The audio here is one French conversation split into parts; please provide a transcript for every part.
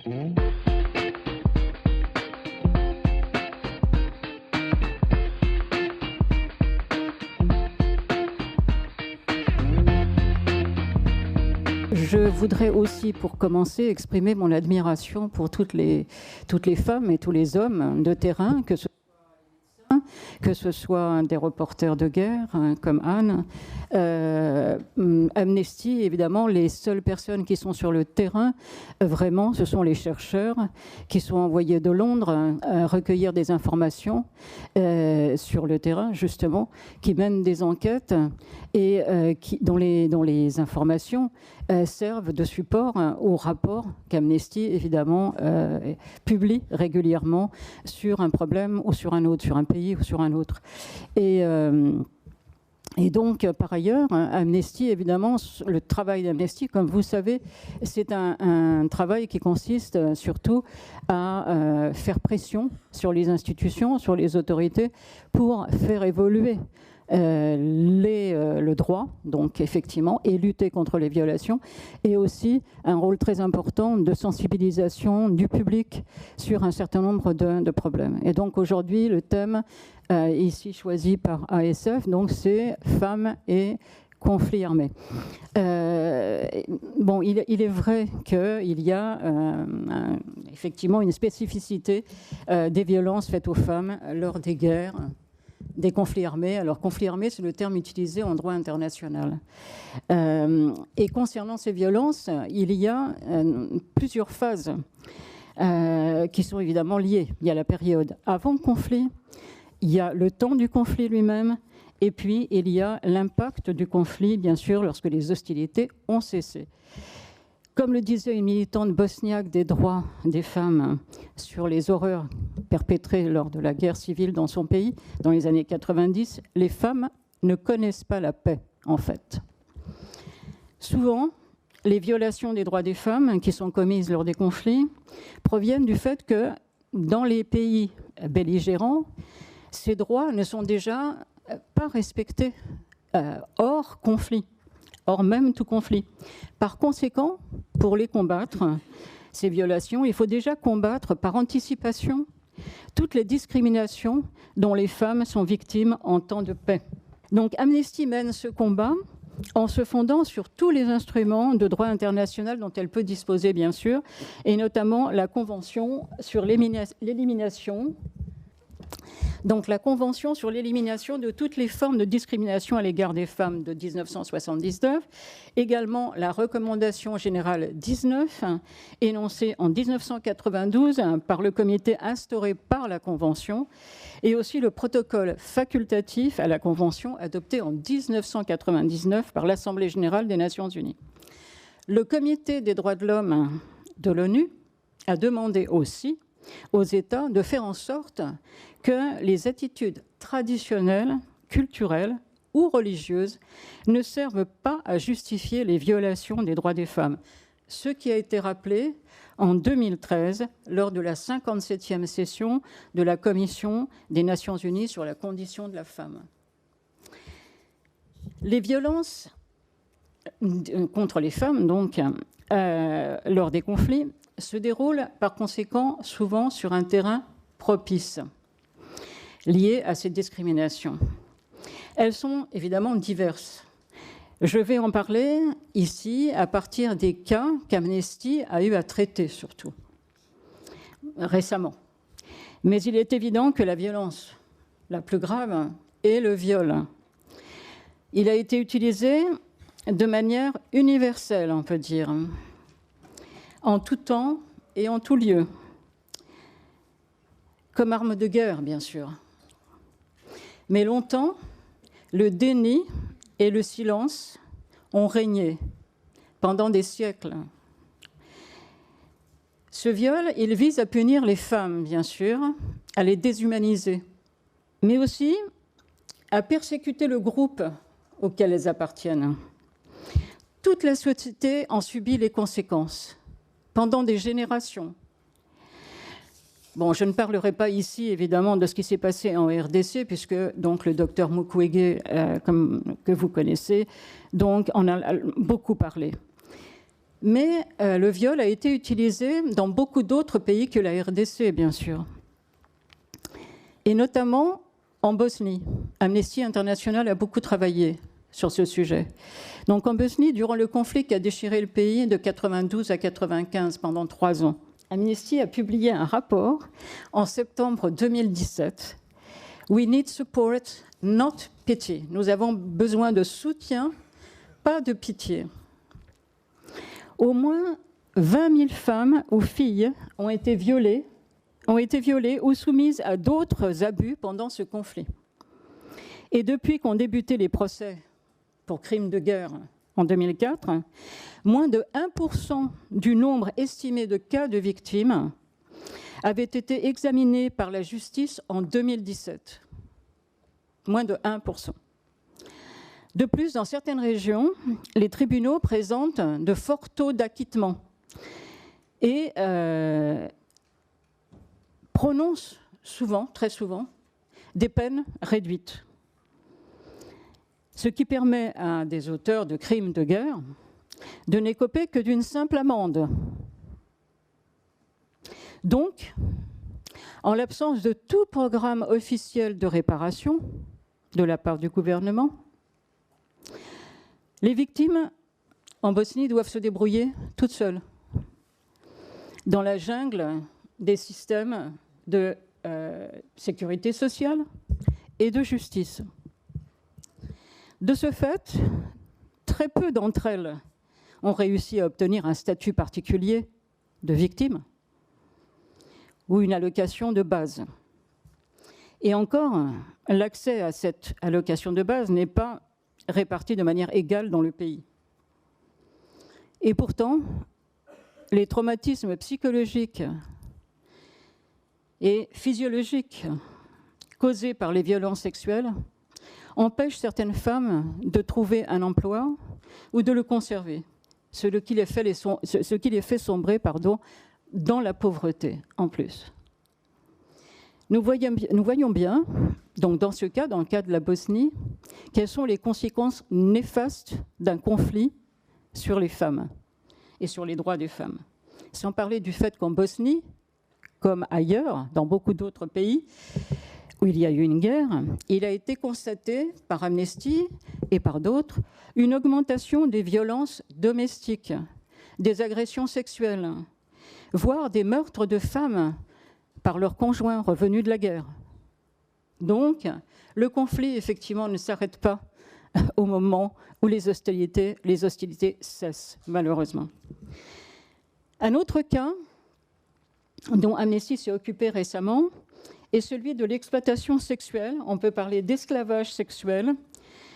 Je voudrais aussi, pour commencer, exprimer mon admiration pour toutes les femmes et tous les hommes de terrain, que ce soit des reporters de guerre comme Anne, Amnesty, évidemment, les seules personnes qui sont sur le terrain, vraiment, ce sont les chercheurs qui sont envoyés de Londres recueillir des informations sur le terrain, justement, qui mènent des enquêtes et dont les informations servent de support au rapport qu'Amnesty, évidemment, publie régulièrement sur un problème ou sur un autre, sur un pays ou sur un autre. Et donc, par ailleurs, Amnesty, évidemment, le travail d'Amnesty, comme vous savez, c'est un travail qui consiste surtout à faire pression sur les institutions, sur les autorités, pour faire évoluer le droit, donc effectivement, et lutter contre les violations, et aussi un rôle très important de sensibilisation du public sur un certain nombre de problèmes. Et donc aujourd'hui, le thème ici choisi par ASF, donc c'est femmes et conflits armés. Bon, il est vrai qu'il y a effectivement une spécificité des violences faites aux femmes lors des guerres, des conflits armés. Alors, conflit armé, c'est le terme utilisé en droit international. Et concernant ces violences, il y a plusieurs phases qui sont évidemment liées. Il y a la période avant le conflit, il y a le temps du conflit lui-même, et puis il y a l'impact du conflit, bien sûr, lorsque les hostilités ont cessé. Comme le disait une militante bosniaque des droits des femmes sur les horreurs perpétrées lors de la guerre civile dans son pays, dans les années 90, les femmes ne connaissent pas la paix, en fait. Souvent, les violations des droits des femmes qui sont commises lors des conflits proviennent du fait que dans les pays belligérants, ces droits ne sont déjà pas respectés hors conflit, hors même tout conflit. Par conséquent, pour les combattre, ces violations, il faut déjà combattre par anticipation toutes les discriminations dont les femmes sont victimes en temps de paix. Donc Amnesty mène ce combat en se fondant sur tous les instruments de droit international dont elle peut disposer, bien sûr, et notamment la Convention sur l'élimination. Donc la Convention sur l'élimination de toutes les formes de discrimination à l'égard des femmes de 1979, également la Recommandation générale 19, énoncée en 1992 par le comité instauré par la Convention, et aussi le protocole facultatif à la Convention adopté en 1999 par l'Assemblée générale des Nations unies. Le Comité des droits de l'homme de l'ONU a demandé aussi aux États de faire en sorte que les attitudes traditionnelles, culturelles ou religieuses ne servent pas à justifier les violations des droits des femmes. Ce qui a été rappelé en 2013 lors de la 57e session de la Commission des Nations unies sur la condition de la femme. Les violences contre les femmes, donc, lors des conflits, se déroulent par conséquent souvent sur un terrain propice, lié à ces discriminations. Elles sont évidemment diverses. Je vais en parler ici à partir des cas qu'Amnesty a eu à traiter surtout, récemment. Mais il est évident que la violence la plus grave est le viol. Il a été utilisé de manière universelle, on peut dire, en tout temps et en tout lieu, comme arme de guerre, bien sûr. Mais longtemps, le déni et le silence ont régné pendant des siècles. Ce viol, il vise à punir les femmes, bien sûr, à les déshumaniser, mais aussi à persécuter le groupe auquel elles appartiennent. Toute la société en subit les conséquences pendant des générations. Bon, je ne parlerai pas ici, évidemment, de ce qui s'est passé en RDC, puisque donc, le docteur Mukwege, que vous connaissez, donc, en a beaucoup parlé. Mais le viol a été utilisé dans beaucoup d'autres pays que la RDC, bien sûr. Et notamment en Bosnie. Amnesty International a beaucoup travaillé sur ce sujet. Donc en Bosnie, durant le conflit qui a déchiré le pays de 92 à 95 pendant 3 ans, Amnesty a publié un rapport en septembre 2017. We need support, not pity. Nous avons besoin de soutien, pas de pitié. Au moins 20 000 femmes ou filles ont été violées ou soumises à d'autres abus pendant ce conflit. Et depuis qu'ont débuté les procès pour crimes de guerre en 2004, moins de 1% du nombre estimé de cas de victimes avaient été examinés par la justice en 2017. Moins de 1%. De plus, dans certaines régions, les tribunaux présentent de forts taux d'acquittement et prononcent souvent, très souvent, des peines réduites. Ce qui permet à des auteurs de crimes de guerre de n'écoper que d'une simple amende. Donc, en l'absence de tout programme officiel de réparation de la part du gouvernement, les victimes en Bosnie doivent se débrouiller toutes seules dans la jungle des systèmes de sécurité sociale et de justice. De ce fait, très peu d'entre elles ont réussi à obtenir un statut particulier de victime ou une allocation de base. Et encore, l'accès à cette allocation de base n'est pas réparti de manière égale dans le pays. Et pourtant, les traumatismes psychologiques et physiologiques causés par les violences sexuelles empêchent certaines femmes de trouver un emploi ou de le conserver, ce qui les fait sombrer dans la pauvreté en plus. Nous voyons bien, donc dans ce cas, dans le cas de la Bosnie, quelles sont les conséquences néfastes d'un conflit sur les femmes et sur les droits des femmes. Sans parler du fait qu'en Bosnie, comme ailleurs, dans beaucoup d'autres pays où il y a eu une guerre, il a été constaté par Amnesty et par d'autres une augmentation des violences domestiques, des agressions sexuelles, voire des meurtres de femmes par leurs conjoints revenus de la guerre. Donc, le conflit, effectivement, ne s'arrête pas au moment où les hostilités cessent, malheureusement. Un autre cas dont Amnesty s'est occupé récemment est celui de l'exploitation sexuelle, on peut parler d'esclavage sexuel,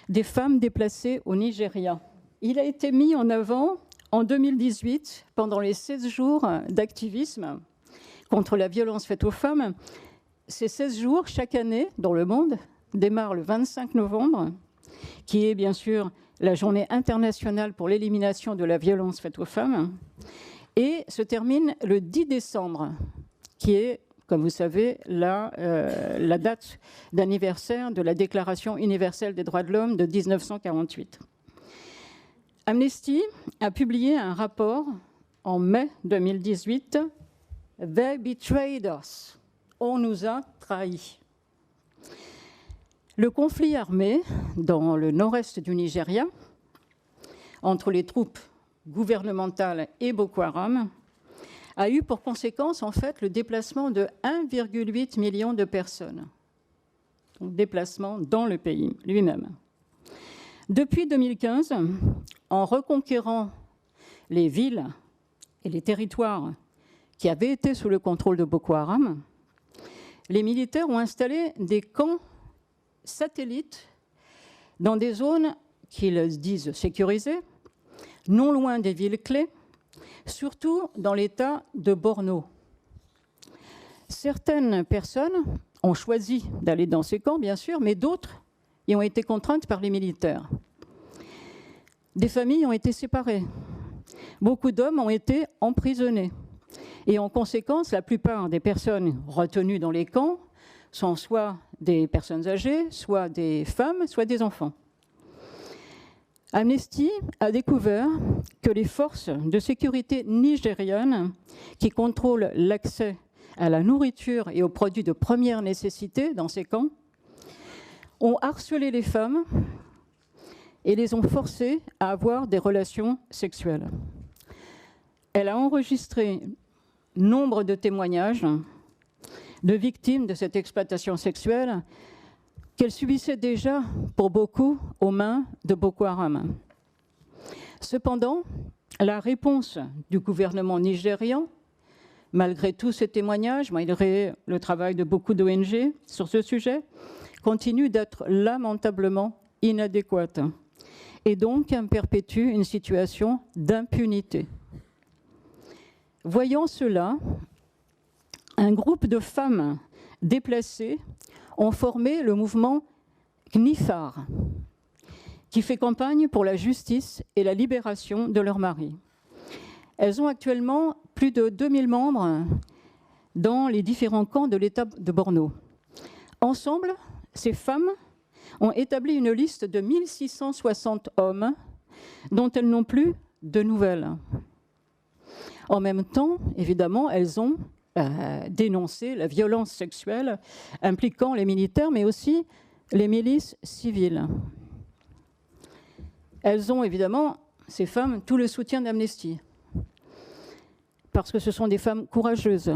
des femmes déplacées au Nigeria. Il a été mis en avant en 2018, pendant les 16 jours d'activisme contre la violence faite aux femmes. Ces 16 jours, chaque année, dans le monde, démarrent le 25 novembre, qui est bien sûr la journée internationale pour l'élimination de la violence faite aux femmes, et se termine le 10 décembre, qui est, comme vous savez, la date d'anniversaire de la Déclaration universelle des droits de l'homme de 1948. Amnesty a publié un rapport en mai 2018, « They betrayed us », on nous a trahis. Le conflit armé dans le nord-est du Nigeria, entre les troupes gouvernementales et Boko Haram, a eu pour conséquence en fait le déplacement de 1,8 million de personnes. Donc, déplacement dans le pays lui-même. Depuis 2015, en reconquérant les villes et les territoires qui avaient été sous le contrôle de Boko Haram, les militaires ont installé des camps satellites dans des zones qu'ils disent sécurisées, non loin des villes clés, surtout dans l'État de Borno. Certaines personnes ont choisi d'aller dans ces camps, bien sûr, mais d'autres y ont été contraintes par les militaires. Des familles ont été séparées. Beaucoup d'hommes ont été emprisonnés. Et en conséquence, la plupart des personnes retenues dans les camps sont soit des personnes âgées, soit des femmes, soit des enfants. Amnesty a découvert que les forces de sécurité nigérianes qui contrôlent l'accès à la nourriture et aux produits de première nécessité dans ces camps ont harcelé les femmes et les ont forcées à avoir des relations sexuelles. Elle a enregistré nombre de témoignages de victimes de cette exploitation sexuelle qu'elle subissait déjà, pour beaucoup, aux mains de Boko Haram. Cependant, la réponse du gouvernement nigérian, malgré tous ces témoignages, malgré le travail de beaucoup d'ONG sur ce sujet, continue d'être lamentablement inadéquate et donc perpétue une situation d'impunité. Voyant cela, un groupe de femmes déplacées ont formé le mouvement KNIFAR, qui fait campagne pour la justice et la libération de leurs maris. Elles ont actuellement plus de 2000 membres dans les différents camps de l'État de Borno. Ensemble, ces femmes ont établi une liste de 1660 hommes dont elles n'ont plus de nouvelles. En même temps, évidemment, elles ont dénoncer la violence sexuelle impliquant les militaires, mais aussi les milices civiles. Elles ont évidemment, ces femmes, tout le soutien d'Amnesty, parce que ce sont des femmes courageuses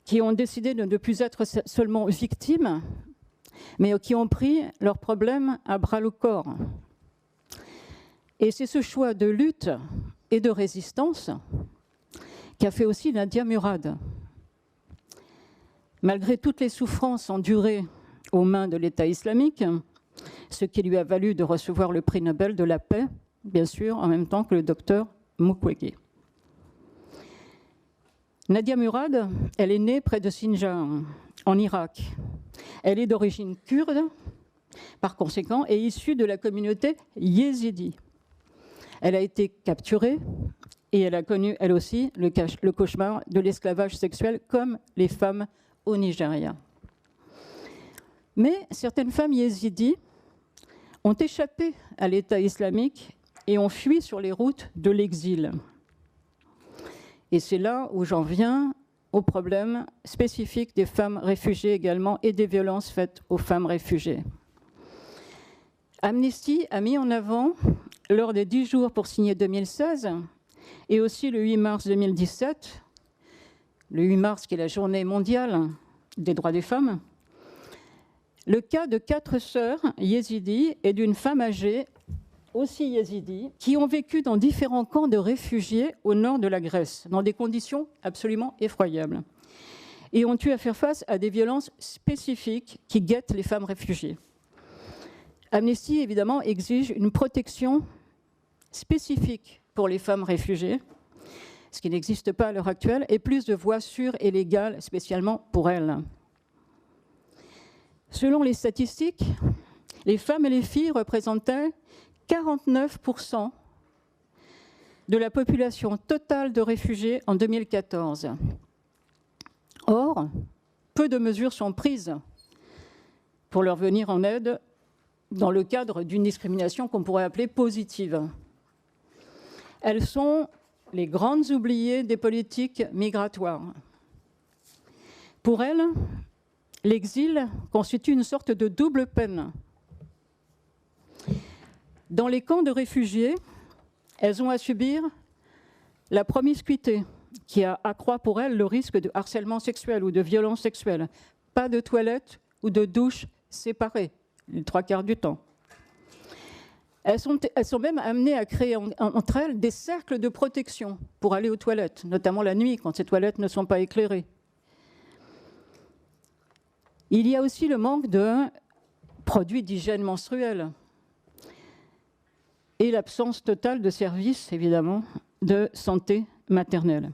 qui ont décidé de ne plus être seulement victimes, mais qui ont pris leurs problèmes à bras-le-corps. Et c'est ce choix de lutte et de résistance qu'a fait aussi Nadia Murad. Malgré toutes les souffrances endurées aux mains de l'État islamique, ce qui lui a valu de recevoir le prix Nobel de la paix, bien sûr, en même temps que le docteur Mukwege. Nadia Murad, elle est née près de Sinjar, en Irak. Elle est d'origine kurde, par conséquent, et issue de la communauté yézidi. Elle a été capturée et elle a connu, elle aussi, le cauchemar de l'esclavage sexuel, comme les femmes au Nigeria. Mais certaines femmes yézidis ont échappé à l'État islamique et ont fui sur les routes de l'exil. Et c'est là où j'en viens au problème spécifique des femmes réfugiées également et des violences faites aux femmes réfugiées. Amnesty a mis en avant, lors des 10 jours pour signer 2016, et aussi le 8 mars 2017, le 8 mars qui est la journée mondiale des droits des femmes, le cas de 4 sœurs yézidis et d'une femme âgée, aussi yézidie, qui ont vécu dans différents camps de réfugiés au nord de la Grèce, dans des conditions absolument effroyables, et ont eu à faire face à des violences spécifiques qui guettent les femmes réfugiées. Amnesty, évidemment, exige une protection spécifique pour les femmes réfugiées, ce qui n'existe pas à l'heure actuelle, et plus de voies sûres et légales, spécialement pour elles. Selon les statistiques, les femmes et les filles représentaient 49% de la population totale de réfugiés en 2014. Or, peu de mesures sont prises pour leur venir en aide dans le cadre d'une discrimination qu'on pourrait appeler positive. Elles sont les grandes oubliées des politiques migratoires. Pour elles, l'exil constitue une sorte de double peine. Dans les camps de réfugiés, elles ont à subir la promiscuité, qui accroît pour elles le risque de harcèlement sexuel ou de violence sexuelle. Pas de toilettes ou de douches séparées, les 3/4 du temps. Elles sont même amenées à créer entre elles des cercles de protection pour aller aux toilettes, notamment la nuit, quand ces toilettes ne sont pas éclairées. Il y a aussi le manque de produits d'hygiène menstruelle et l'absence totale de services, évidemment, de santé maternelle.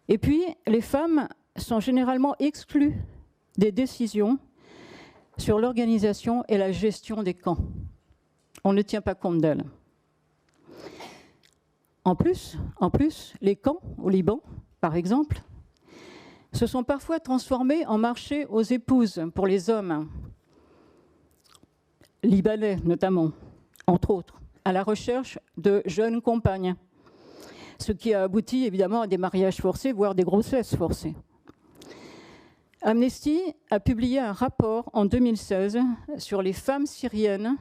Et puis, les femmes sont généralement exclues des décisions sur l'organisation et la gestion des camps. On ne tient pas compte d'elles. En plus, les camps au Liban, par exemple, se sont parfois transformés en marché aux épouses pour les hommes, libanais notamment, entre autres, à la recherche de jeunes compagnes, ce qui a abouti évidemment à des mariages forcés, voire des grossesses forcées. Amnesty a publié un rapport en 2016 sur les femmes syriennes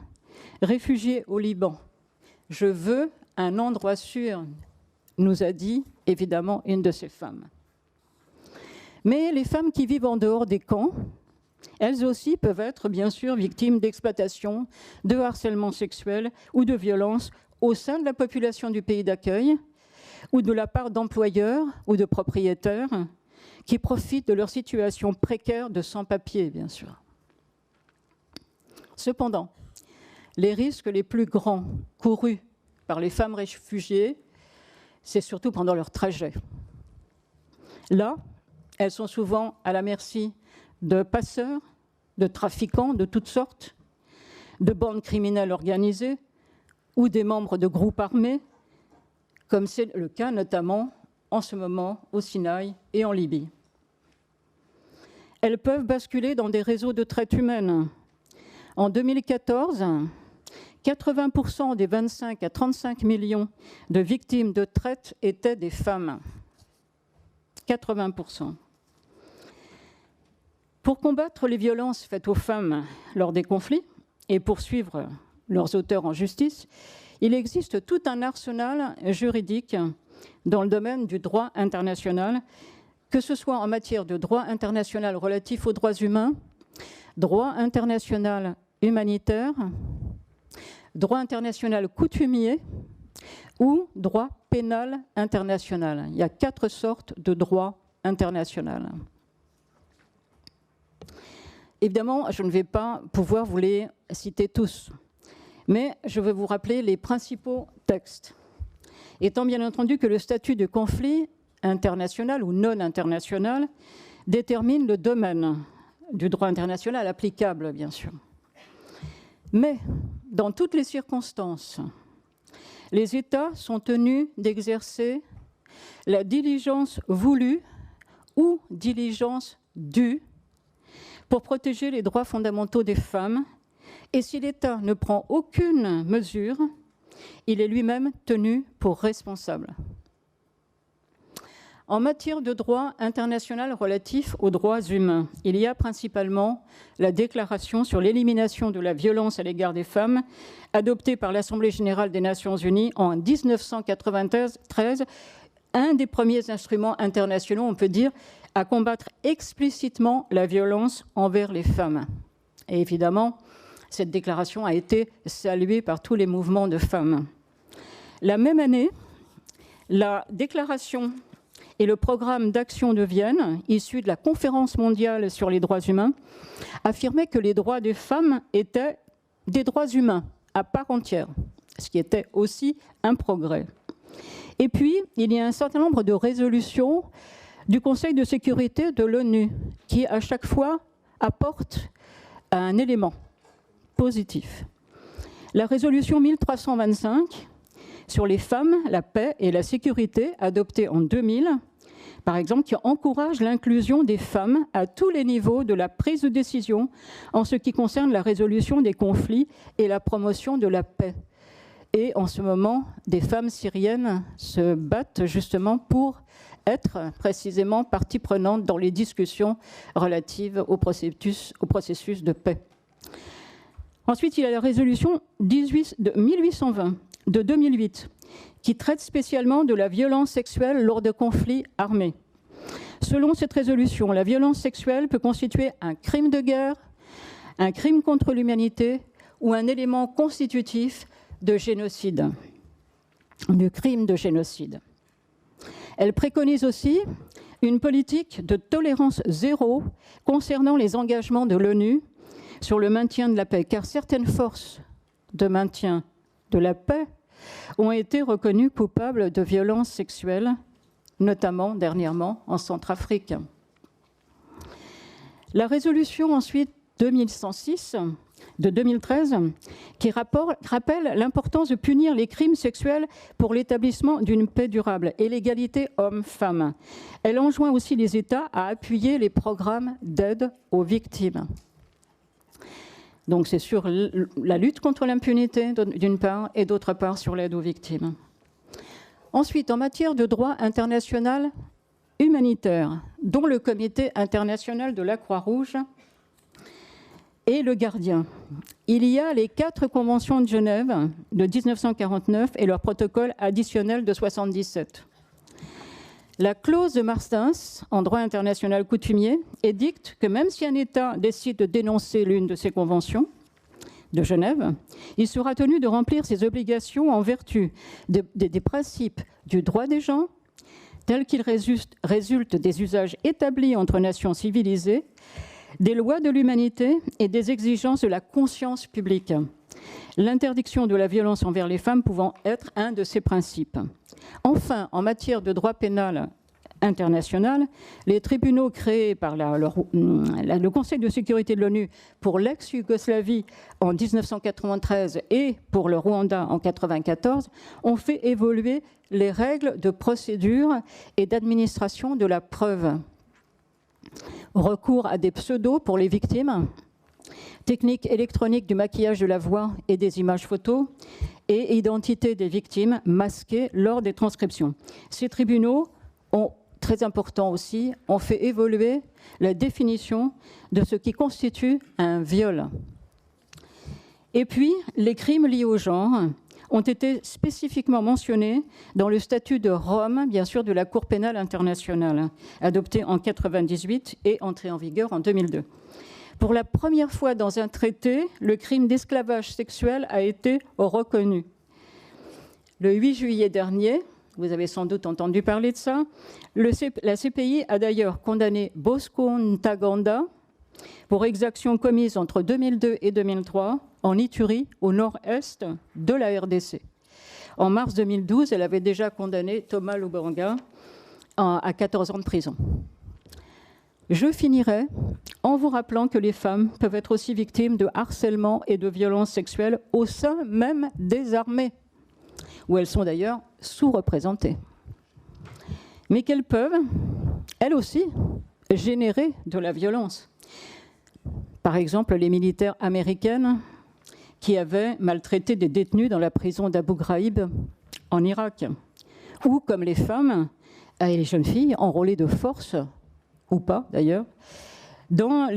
réfugiées au Liban. « Je veux un endroit sûr », nous a dit évidemment une de ces femmes. Mais les femmes qui vivent en dehors des camps, elles aussi peuvent être bien sûr victimes d'exploitation, de harcèlement sexuel ou de violence au sein de la population du pays d'accueil ou de la part d'employeurs ou de propriétaires qui profitent de leur situation précaire de sans-papiers, bien sûr. Cependant, les risques les plus grands courus par les femmes réfugiées, c'est surtout pendant leur trajet. Là, elles sont souvent à la merci de passeurs, de trafiquants de toutes sortes, de bandes criminelles organisées ou des membres de groupes armés, comme c'est le cas notamment en ce moment au Sinaï et en Libye. Elles peuvent basculer dans des réseaux de traite humaine. En 2014, 80% des 25 à 35 millions de victimes de traite étaient des femmes. 80%. Pour combattre les violences faites aux femmes lors des conflits et poursuivre leurs auteurs en justice, il existe tout un arsenal juridique dans le domaine du droit international, que ce soit en matière de droit international relatif aux droits humains, droit international humanitaire, droit international coutumier ou droit pénal international. Il y a 4 sortes de droit international. Évidemment, je ne vais pas pouvoir vous les citer tous, mais je vais vous rappeler les principaux textes. Étant bien entendu que le statut de conflit international ou non international détermine le domaine du droit international applicable, bien sûr. Mais, dans toutes les circonstances, les États sont tenus d'exercer la diligence voulue ou diligence due pour protéger les droits fondamentaux des femmes, et si l'État ne prend aucune mesure, il est lui-même tenu pour responsable. En matière de droit international relatif aux droits humains, il y a principalement la Déclaration sur l'élimination de la violence à l'égard des femmes, adoptée par l'Assemblée générale des Nations unies en 1993, un des premiers instruments internationaux, on peut dire, à combattre explicitement la violence envers les femmes. Et évidemment, cette déclaration a été saluée par tous les mouvements de femmes. La même année, la déclaration et le programme d'action de Vienne, issu de la Conférence mondiale sur les droits humains, affirmaient que les droits des femmes étaient des droits humains à part entière, ce qui était aussi un progrès. Et puis, il y a un certain nombre de résolutions du Conseil de sécurité de l'ONU qui, à chaque fois, apportent un élément positif. La résolution 1325 sur les femmes, la paix et la sécurité, adoptée en 2000, par exemple, qui encourage l'inclusion des femmes à tous les niveaux de la prise de décision en ce qui concerne la résolution des conflits et la promotion de la paix. Et en ce moment, des femmes syriennes se battent justement pour être précisément partie prenante dans les discussions relatives au processus de paix. Ensuite, il y a la résolution 1820 de 2008 qui traite spécialement de la violence sexuelle lors de conflits armés. Selon cette résolution, la violence sexuelle peut constituer un crime de guerre, un crime contre l'humanité ou un élément constitutif de génocide, du crime de génocide. Elle préconise aussi une politique de tolérance zéro concernant les engagements de l'ONU sur le maintien de la paix, car certaines forces de maintien de la paix ont été reconnues coupables de violences sexuelles, notamment dernièrement en Centrafrique. La résolution ensuite 2106 de 2013 qui rappelle l'importance de punir les crimes sexuels pour l'établissement d'une paix durable et l'égalité hommes-femmes. Elle enjoint aussi les États à appuyer les programmes d'aide aux victimes. Donc c'est sur la lutte contre l'impunité d'une part et d'autre part sur l'aide aux victimes. Ensuite, en matière de droit international humanitaire, dont le Comité international de la Croix-Rouge est le gardien, il y a les 4 conventions de Genève de 1949 et leur protocole additionnel de 1977. La clause de Marstens, en droit international coutumier, édicte que même si un État décide de dénoncer l'une de ces conventions de Genève, il sera tenu de remplir ses obligations en vertu des principes du droit des gens, tels qu'ils résultent des usages établis entre nations civilisées, des lois de l'humanité et des exigences de la conscience publique. L'interdiction de la violence envers les femmes pouvant être un de ces principes. Enfin, en matière de droit pénal international, les tribunaux créés par le Conseil de sécurité de l'ONU pour l'ex-Yougoslavie en 1993 et pour le Rwanda en 1994 ont fait évoluer les règles de procédure et d'administration de la preuve. Recours à des pseudos pour les victimes, techniques électroniques du maquillage de la voix et des images photos, et identité des victimes masquées lors des transcriptions. Ces tribunaux ont, très important aussi, ont fait évoluer la définition de ce qui constitue un viol. Et puis, les crimes liés au genre ont été spécifiquement mentionnés dans le statut de Rome, bien sûr, de la Cour pénale internationale, adopté en 1998 et entré en vigueur en 2002. Pour la première fois dans un traité, le crime d'esclavage sexuel a été reconnu. Le 8 juillet dernier, vous avez sans doute entendu parler de ça, la CPI a d'ailleurs condamné Bosco Ntaganda pour exactions commises entre 2002 et 2003 en Ituri, au nord-est de la RDC. En mars 2012, elle avait déjà condamné Thomas Lubanga à 14 ans de prison. Je finirai en vous rappelant que les femmes peuvent être aussi victimes de harcèlement et de violences sexuelles au sein même des armées, où elles sont d'ailleurs sous-représentées. Mais qu'elles peuvent, elles aussi, générer de la violence. Par exemple, les militaires américaines qui avaient maltraité des détenus dans la prison d'Abu Ghraib en Irak, ou comme les femmes et les jeunes filles enrôlées de force, ou pas d'ailleurs, dans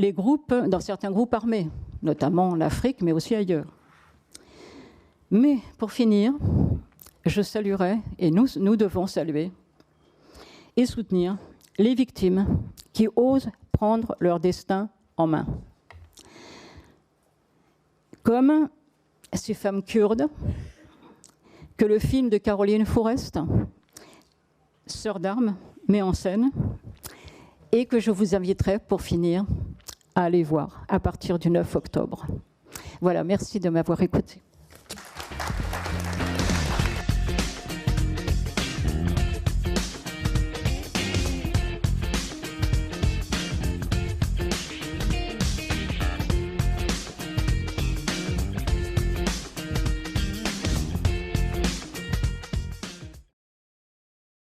certains groupes armés, notamment en Afrique, mais aussi ailleurs. Mais pour finir, je saluerai, et nous devons saluer et soutenir les victimes qui osent prendre leur destin en main. Comme ces femmes kurdes que le film de Caroline Fourest, Sœur d'armes, met en scène, et que je vous inviterai, pour finir, à aller voir à partir du 9 octobre. Voilà, merci de m'avoir écouté.